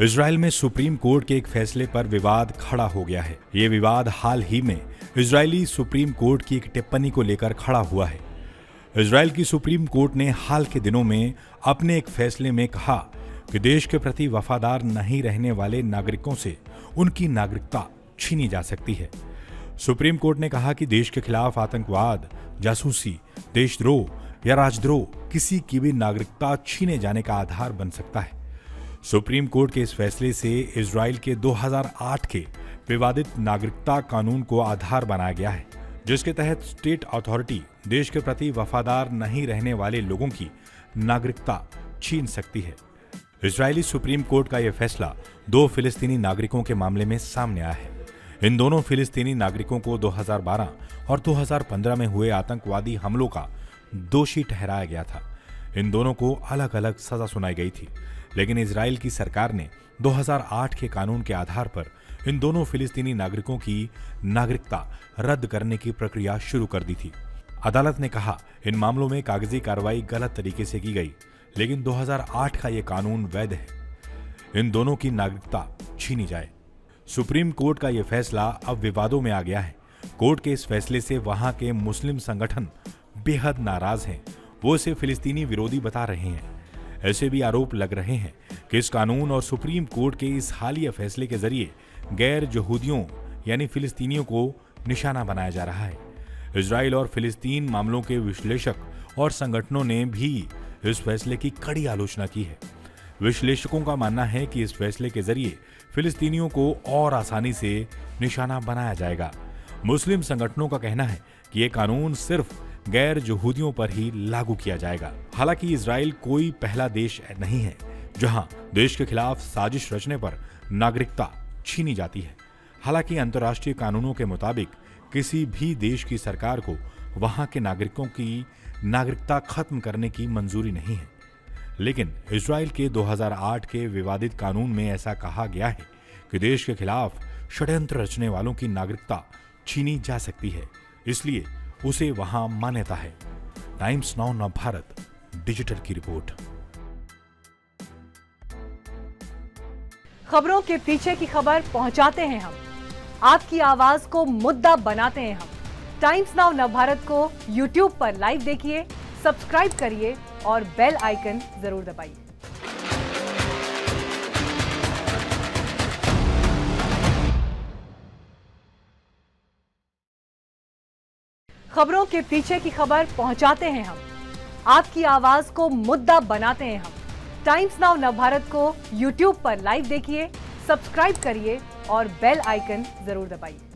Israel में supreme court के एक फैसले पर विवाद खड़ा हो गया है। ये विवाद हाल ही में इजरायली सुप्रीम कोर्ट की एक टिप्पणी को लेकर खड़ा हुआ है। इजराइल की सुप्रीम कोर्ट ने हाल के दिनों में अपने एक फैसले में कहा कि देश के प्रति वफादार नहीं रहने वाले नागरिकों से उनकी नागरिकता छीनी जा सकती है। सुप्रीम कोर्ट ने कहा कि देश के खिलाफ आतंकवाद, जासूसी, देशद्रोह या राजद्रोह किसी की भी नागरिकता छीने जाने का आधार बन सकता है। सुप्रीम कोर्ट के इस फैसले से इजराइल के 2008 के विवादित नागरिकता कानून को आधार बनाया गया है, जिसके तहत स्टेट अथॉरिटी देश के प्रति वफादार नहीं रहने वाले लोगों की नागरिकता छीन सकती है। इजरायली सुप्रीम कोर्ट का यह फैसला 2 फिलिस्तीनी नागरिकों के मामले में सामने आया है। इन दोनों फिलिस्तीनी नागरिकों को 2012 और 2015 में हुए आतंकवादी हमलों का दोषी ठहराया गया था। इन दोनों को अलग अलग सजा सुनाई गई थी, लेकिन इजराइल की सरकार ने 2008 के कानून के आधार पर इन दोनों फिलिस्तीनी नागरिकों की नागरिकता रद्द करने की प्रक्रिया शुरू कर दी थी। अदालत ने कहा इन मामलों में कागजी कार्रवाई गलत तरीके से की गई, लेकिन 2008 का यह कानून वैध है। इन दोनों की नागरिकता छीनी जाए। सुप्रीम कोर्ट का यह फैसला अब विवादों में आ गया है। कोर्ट के इस फैसले से वहां के मुस्लिम संगठन बेहद नाराज हैं। वो इसे फिलिस्तीनी विरोधी बता रहे हैं। ऐसे भी आरोप लग रहे हैं कि इस कानून और सुप्रीम कोर्ट के इस हालिया फैसले के जरिए गैर यहूदियों यानी फिलिस्तीनियों को निशाना बनाया जा रहा है। इजराइल और फिलिस्तीन मामलों के विश्लेषक और संगठनों ने भी इस फैसले की कड़ी आलोचना की है। विश्लेषकों का मानना है कि इस फैसले के जरिए फिलिस्तीनियों को और आसानी से निशाना बनाया जाएगा। मुस्लिम संगठनों का कहना है कि यह कानून सिर्फ गैर यहूदियों पर ही लागू किया जाएगा। हालांकि इजराइल कोई पहला देश नहीं है जहां देश के खिलाफ साजिश रचने पर नागरिकता छीनी जाती है। हालांकि अंतर्राष्ट्रीय कानूनों के मुताबिक किसी भी देश की सरकार को वहां के नागरिकों की नागरिकता खत्म करने की मंजूरी नहीं है, लेकिन इजराइल के 2008 के विवादित कानून में ऐसा कहा गया है कि देश के खिलाफ षड्यंत्र रचने वालों की नागरिकता छीनी जा सकती है, इसलिए उसे वहां मान्यता है। टाइम्स नाउ नवभारत डिजिटल की रिपोर्ट। खबरों के पीछे की खबर पहुंचाते हैं हम, आपकी आवाज को मुद्दा बनाते हैं हम। टाइम्स नाउ नवभारत को YouTube पर लाइव देखिए, सब्सक्राइब करिए और बेल आइकन जरूर दबाइए। खबरों के पीछे की खबर पहुंचाते हैं हम, आपकी आवाज को मुद्दा बनाते हैं हम। टाइम्स नाउ नवभारत को YouTube पर लाइव देखिए, सब्सक्राइब करिए और बेल आइकन जरूर दबाइए।